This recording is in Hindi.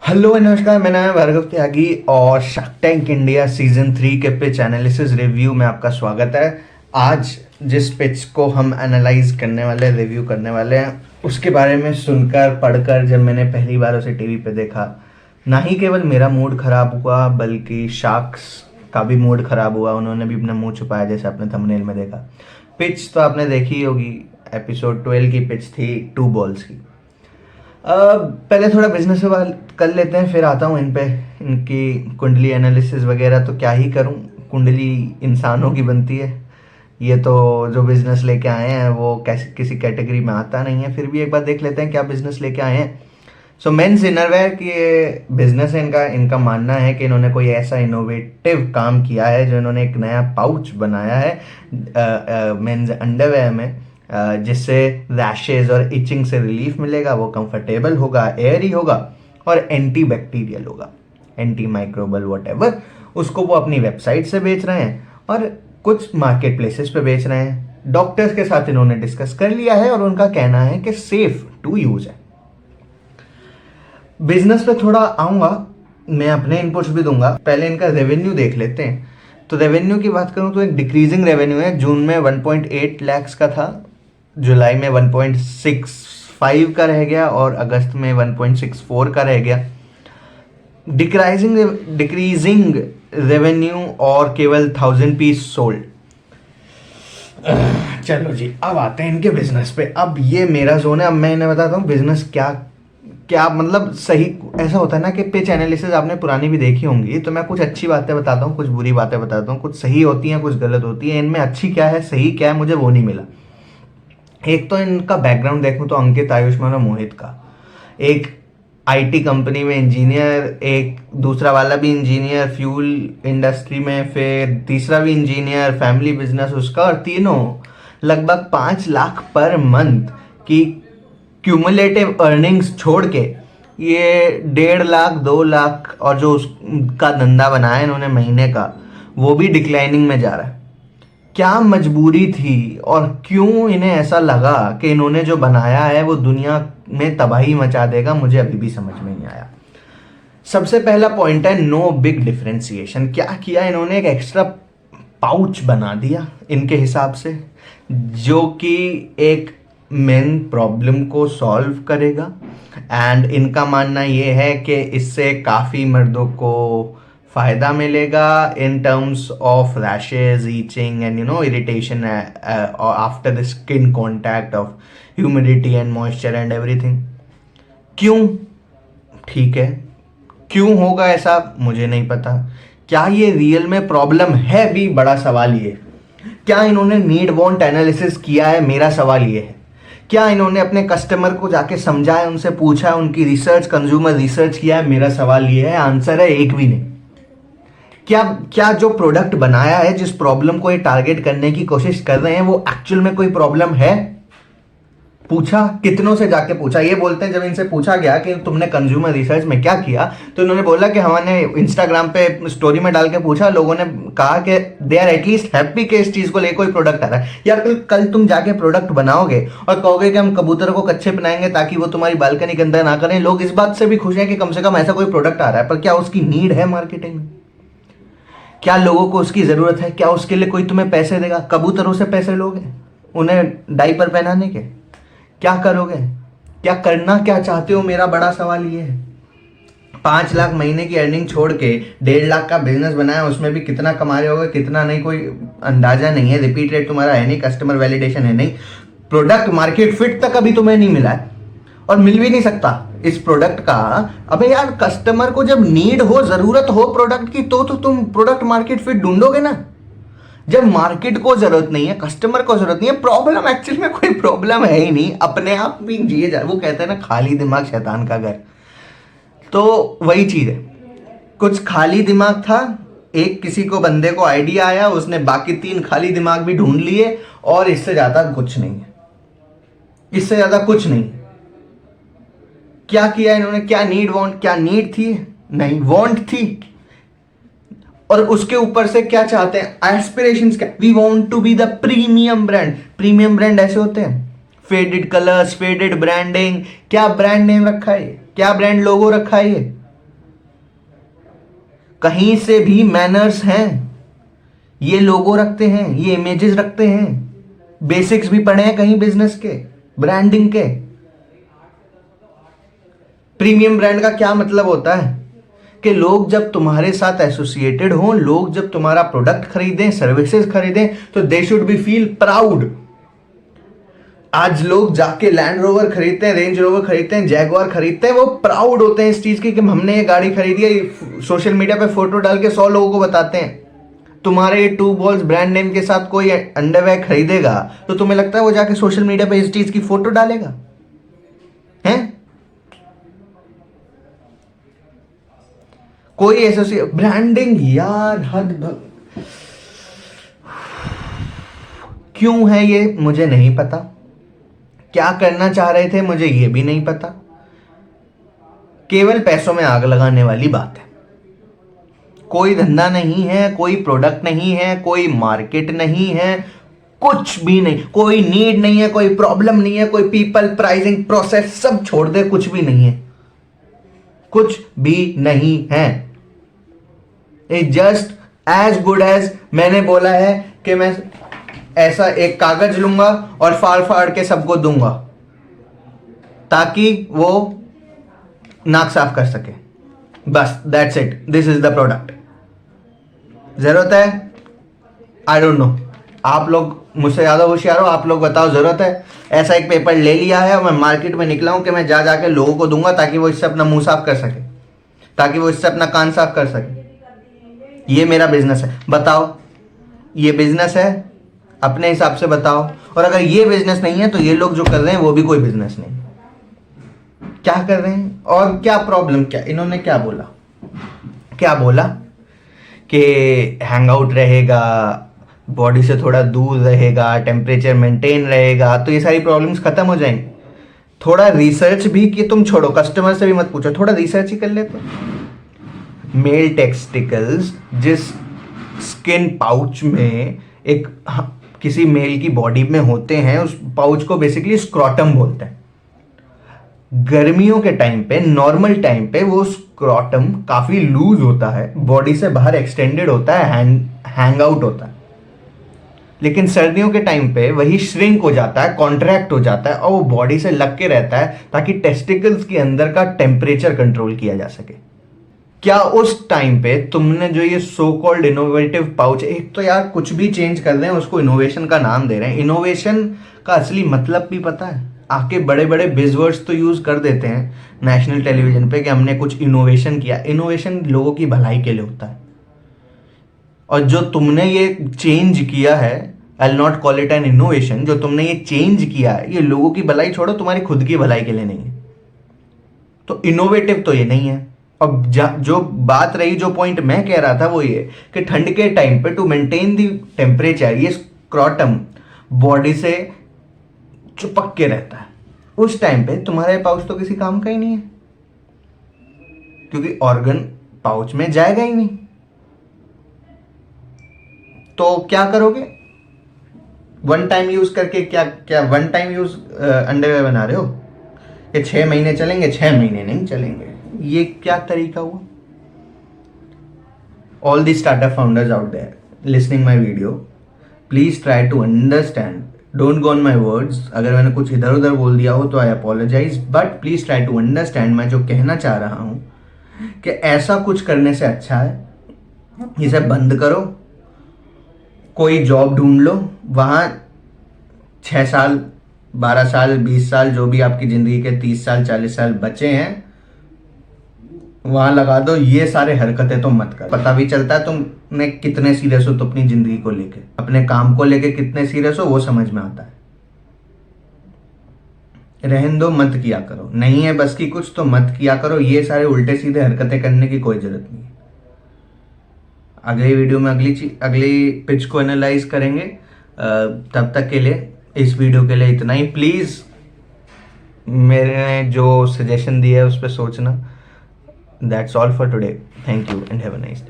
हेलो नमस्कार, मेरा नाम है भार्गव त्यागी और शार्क टैंक इंडिया सीजन 3 के पिच एनालिसिस रिव्यू में आपका स्वागत है। आज जिस पिच को हम एनालाइज करने वाले रिव्यू करने वाले हैं उसके बारे में सुनकर पढ़कर जब मैंने पहली बार उसे टीवी पे देखा, ना ही केवल मेरा मूड खराब हुआ बल्कि शार्क्स का भी मूड खराब हुआ। उन्होंने भी अपना मुंह छुपाया, जैसे आपने थंबनेल में देखा। पिच तो आपने देखी होगी, एपिसोड 12 की पिच थी 2 बॉल्स की। पहले थोड़ा बिजनेस से बात कर लेते हैं, फिर आता हूँ इन पे, इनकी कुंडली एनालिसिस वगैरह तो क्या ही करूँ, कुंडली इंसानों की बनती है। ये तो जो बिजनेस लेके आए हैं वो कैसे किसी कैटेगरी में आता नहीं है, फिर भी एक बार देख लेते हैं क्या बिजनेस लेके आए हैं। सो मेंस इनरवेयर की ये बिजनेस है इनका मानना है कि इन्होंने कोई ऐसा इनोवेटिव काम किया है जो इन्होंने एक नया पाउच बनाया है मेंस अंडरवेयर में, जिससे रैशेज और इचिंग से रिलीफ मिलेगा। वो कंफर्टेबल होगा, एयरी होगा और एंटी बैक्टीरियल होगा, एंटी माइक्रोबल व्हाटएवर। उसको वो अपनी वेबसाइट से बेच रहे हैं और कुछ मार्केट प्लेसेस पे बेच रहे हैं। डॉक्टर्स के साथ इन्होंने डिस्कस कर लिया है और उनका कहना है कि सेफ टू यूज है। बिजनेस पे थोड़ा आऊँगा, मैं अपने इनपुट्स भी दूंगा। पहले इनका रेवेन्यू देख लेते हैं। तो रेवेन्यू की बात करूँ तो एक डिक्रीजिंग रेवेन्यू है। जून में 1.8 लाख का था, जुलाई में 1.65 का रह गया और अगस्त में 1.64 का रह गया। डिक्रीजिंग रेवेन्यू और केवल 1000 पीस सोल्ड। चलो जी, अब आते हैं इनके बिजनेस पे। अब ये मेरा जोन है, अब मैं इन्हें बताता हूँ बिजनेस क्या क्या मतलब सही। ऐसा होता है ना कि पिच एनालिसिस आपने पुरानी भी देखी होंगी, तो मैं कुछ अच्छी बातें बताता हूँ, कुछ बुरी बातें बताता हूँ, कुछ सही होती हैं कुछ गलत होती हैं। इनमें अच्छी क्या है सही क्या है मुझे वो नहीं मिला। एक तो इनका बैकग्राउंड देखूं तो अंकित, आयुष्मान और मोहित का, एक आईटी कंपनी में इंजीनियर, एक दूसरा वाला भी इंजीनियर फ्यूल इंडस्ट्री में, फिर तीसरा भी इंजीनियर, फैमिली बिजनेस उसका, और तीनों लगभग 5 लाख पर मंथ की क्यूमुलेटिव अर्निंग्स छोड़ के ये 1.5 लाख 2 लाख और जो उसका धंधा बनाया इन्होंने महीने का, वो भी डिक्लाइनिंग में जा रहा है। क्या मजबूरी थी और क्यों इन्हें ऐसा लगा कि इन्होंने जो बनाया है वो दुनिया में तबाही मचा देगा, मुझे अभी भी समझ में नहीं आया। सबसे पहला पॉइंट है नो बिग डिफरेंशिएशन। क्या किया इन्होंने, एक एक्स्ट्रा पाउच बना दिया इनके हिसाब से, जो कि एक मेन प्रॉब्लम को सॉल्व करेगा। एंड इनका मानना ये है कि इससे काफ़ी मर्दों को फ़ायदा मिलेगा in terms of rashes, itching and irritation after the skin contact of humidity and moisture and everything. क्यों? ठीक है, क्यों होगा ऐसा मुझे नहीं पता। क्या ये रियल में प्रॉब्लम है भी बड़ा सवाल ये। क्या इन्होंने नीड वांट एनालिसिस किया है, मेरा सवाल ये है। क्या इन्होंने अपने कस्टमर को जाके समझा है, उनसे पूछा है, उनकी रिसर्च, कंज्यूमर रिसर्च किया है, मेरा सवाल ये है। आंसर है एक भी नहीं। क्या जो प्रोडक्ट बनाया है, जिस प्रॉब्लम को ये टारगेट करने की कोशिश कर रहे हैं, वो एक्चुअल में कोई प्रॉब्लम है? पूछा, कितनों से जाके पूछा। ये बोलते हैं जब इनसे पूछा गया कि तुमने कंज्यूमर रिसर्च में क्या किया, तो इन्होंने बोला कि हमने इंस्टाग्राम पे स्टोरी में डाल के पूछा, लोगों ने कहा कि दे आर एटलीस्ट हैप्पी कि इस चीज को लेकर कोई प्रोडक्ट आ रहा है। यार कल तुम जाके प्रोडक्ट बनाओगे और कहोगे कि हम कबूतर को कच्चे बनाएंगे ताकि वो तुम्हारी बालकनी गंदा ना करें, लोग इस बात से भी खुश हैं कि कम से कम ऐसा कोई प्रोडक्ट आ रहा है। पर क्या उसकी नीड है मार्केटिंग में? क्या लोगों को उसकी जरूरत है? क्या उसके लिए कोई तुम्हें पैसे देगा? कबूतरों से पैसे लोगे उन्हें डायपर पहनाने के? क्या करोगे? क्या करना क्या चाहते हो, मेरा बड़ा सवाल ये है। 5 लाख महीने की अर्निंग छोड़ के 1.5 लाख का बिजनेस बनाया, उसमें भी कितना कमा रहे होगे कितना नहीं कोई अंदाजा नहीं है। रिपीट रेट तुम्हारा है नहीं, कस्टमर वैलिडेशन है नहीं, प्रोडक्ट मार्केट फिट तक अभी तुम्हें नहीं मिला है और मिल भी नहीं सकता इस प्रोडक्ट का। अबे यार, कस्टमर को जब नीड हो, जरूरत हो प्रोडक्ट की, तो तुम प्रोडक्ट मार्केट फिट ढूंढोगे ना। जब मार्केट को जरूरत नहीं है, कस्टमर को जरूरत नहीं है, प्रॉब्लम एक्चुअली में कोई प्रॉब्लम है ही नहीं, अपने आप भी जिए जा। वो कहते हैं ना, खाली दिमाग शैतान का घर, तो वही चीज है। कुछ खाली दिमाग था, एक किसी को बंदे को आइडिया आया, उसने बाकी 3 खाली दिमाग भी ढूंढ लिए और इससे ज्यादा कुछ नहीं है, इससे ज्यादा कुछ नहीं। क्या किया इन्होंने? क्या नीड वांट, क्या नीड थी? नहीं, वांट थी। और उसके ऊपर से क्या चाहते हैं, एस्पिरेशंस क्या? We want to be the premium brand. Premium brand ऐसे होते हैं, फेडेड कलर्स, फेडेड ब्रांडिंग। क्या ब्रांड नेम रखा है, क्या ब्रांड लोगो रखा है ये? कहीं से भी मैनर्स हैं, ये लोगो रखते हैं, ये इमेजेस रखते हैं, बेसिक्स भी पढ़े हैं कहीं बिजनेस के, ब्रांडिंग के। प्रीमियम ब्रांड का क्या मतलब होता है कि लोग जब तुम्हारे साथ एसोसिएटेड हों, लोग जब तुम्हारा प्रोडक्ट खरीदें, सर्विसेज खरीदें, तो they should be feel proud. आज लोग जाके लैंड रोवर खरीदते हैं, रेंज रोवर खरीदते हैं, जैगवार खरीदते हैं, वो प्राउड होते हैं इस चीज की कि हमने ये गाड़ी खरीदी है। सोशल मीडिया पे फोटो डाल के 100 लोगों को बताते हैं। तुम्हारे टू बॉल्स ब्रांड नेम के साथ कोई अंडरवेयर खरीदेगा तो तुम्हें लगता है वो जाके सोशल मीडिया पे इस चीज की फोटो डालेगा? हैं? कोई एसोसिएट ब्रांडिंग यार क्यों है ये मुझे नहीं पता, क्या करना चाह रहे थे मुझे ये भी नहीं पता। केवल पैसों में आग लगाने वाली बात है। कोई धंधा नहीं है, कोई प्रोडक्ट नहीं है, कोई मार्केट नहीं है, कुछ भी नहीं, कोई नीड नहीं है, कोई प्रॉब्लम नहीं है, कोई पीपल, प्राइसिंग, प्रोसेस सब छोड़ दे, कुछ भी नहीं है, कुछ भी नहीं है। It just as good as मैंने बोला है कि मैं ऐसा एक कागज लूंगा और फाड़ फाड़ के सबको दूंगा ताकि वो नाक साफ कर सके, बस that's it, this is the product. जरूरत है? आई डोंट नो, आप लोग मुझसे ज्यादा होशियार हो, आप लोग बताओ जरूरत है? ऐसा एक पेपर ले लिया है और मैं मार्केट में निकला हूं कि मैं जा जाके लोगों को दूंगा ताकि वो इससे अपना मुंह साफ कर सके, ताकि वो इससे अपना कान साफ कर सके। ये मेरा बिजनेस है, बताओ ये बिजनेस है? अपने हिसाब से बताओ। और अगर ये बिजनेस नहीं है तो ये लोग जो कर रहे हैं वो भी कोई बिजनेस नहीं। क्या कर रहे हैं और क्या प्रॉब्लम, क्या इन्होंने क्या बोला? क्या बोला कि हैंग आउट रहेगा, बॉडी से थोड़ा दूर रहेगा, टेम्परेचर मेंटेन रहेगा, तो ये सारी प्रॉब्लम्स खत्म हो जाएंगी। थोड़ा रिसर्च भी कि तुम छोड़ो, कस्टमर से भी मत पूछो, थोड़ा रिसर्च ही कर लेते। मेल टेस्टिकल्स जिस स्किन पाउच में एक किसी मेल की बॉडी में होते हैं, उस पाउच को बेसिकली स्क्रॉटम बोलते हैं। गर्मियों के टाइम पे, नॉर्मल टाइम पे वो स्क्रॉटम काफी लूज होता है, बॉडी से बाहर एक्सटेंडेड होता है, हैंग आउट होता है। लेकिन सर्दियों के टाइम पे वही श्रिंक हो जाता है, कॉन्ट्रैक्ट हो जाता है और वो बॉडी से लग के रहता है ताकि टेस्टिकल्स के अंदर का टेम्परेचर कंट्रोल किया जा सके। क्या उस टाइम पे तुमने जो ये सो कॉल्ड इनोवेटिव पाउच, एक तो यार कुछ भी चेंज कर रहे हैं उसको इनोवेशन का नाम दे रहे हैं, इनोवेशन का असली मतलब भी पता है? आके बड़े बड़े बिजवर्ड्स तो यूज कर देते हैं नेशनल टेलीविजन पे कि हमने कुछ इनोवेशन किया। इनोवेशन लोगों की भलाई के लिए होता है, और जो तुमने ये चेंज किया है, I will not call it N innovation, जो तुमने ये चेंज किया है ये लोगों की भलाई छोड़ो, तुम्हारी खुद की भलाई के लिए नहीं है, तो इनोवेटिव तो ये नहीं है। अब जो बात रही, जो पॉइंट मैं कह रहा था वो ये कि ठंड के टाइम पे टू मेंटेन दी टेम्परेचर, ये स्क्रॉटम बॉडी से चिपक के रहता है। उस टाइम पे तुम्हारा पाउच तो किसी काम का ही नहीं है, क्योंकि ऑर्गन पाउच में जाएगा ही नहीं। तो क्या करोगे? वन टाइम यूज करके क्या वन टाइम यूज अंडरवेयर बना रहे हो कि 6 महीने चलेंगे? 6 महीने नहीं चलेंगे, ये क्या तरीका हुआ? All the startup founders out there listening my video, please try to understand, don't go on my words. अगर मैंने कुछ इधर उधर बोल दिया हो तो I apologise, but please try to understand मैं जो कहना चाह रहा हूं कि ऐसा कुछ करने से अच्छा है इसे बंद करो, कोई जॉब ढूंढ लो, वहां 6 साल, 12 साल, 20 साल, जो भी आपकी जिंदगी के 30 साल 40 साल बचे हैं वहां लगा दो। ये सारे हरकतें तो मत कर। पता भी चलता है तुमने कितने सीरियस हो, तो अपनी जिंदगी को लेके, अपने काम को लेके कितने सीरियस हो वो समझ में आता है। रहन दो, मत किया करो, नहीं है बस की कुछ तो मत किया करो। ये सारे उल्टे सीधे हरकतें करने की कोई जरूरत नहीं है। अगली वीडियो में अगली पिच को एनालाइज करेंगे। तब तक के लिए इस वीडियो के लिए इतना ही। प्लीज मेरे जो सजेशन दिया है उस पर सोचना। That's all for today. Thank you and have a nice day.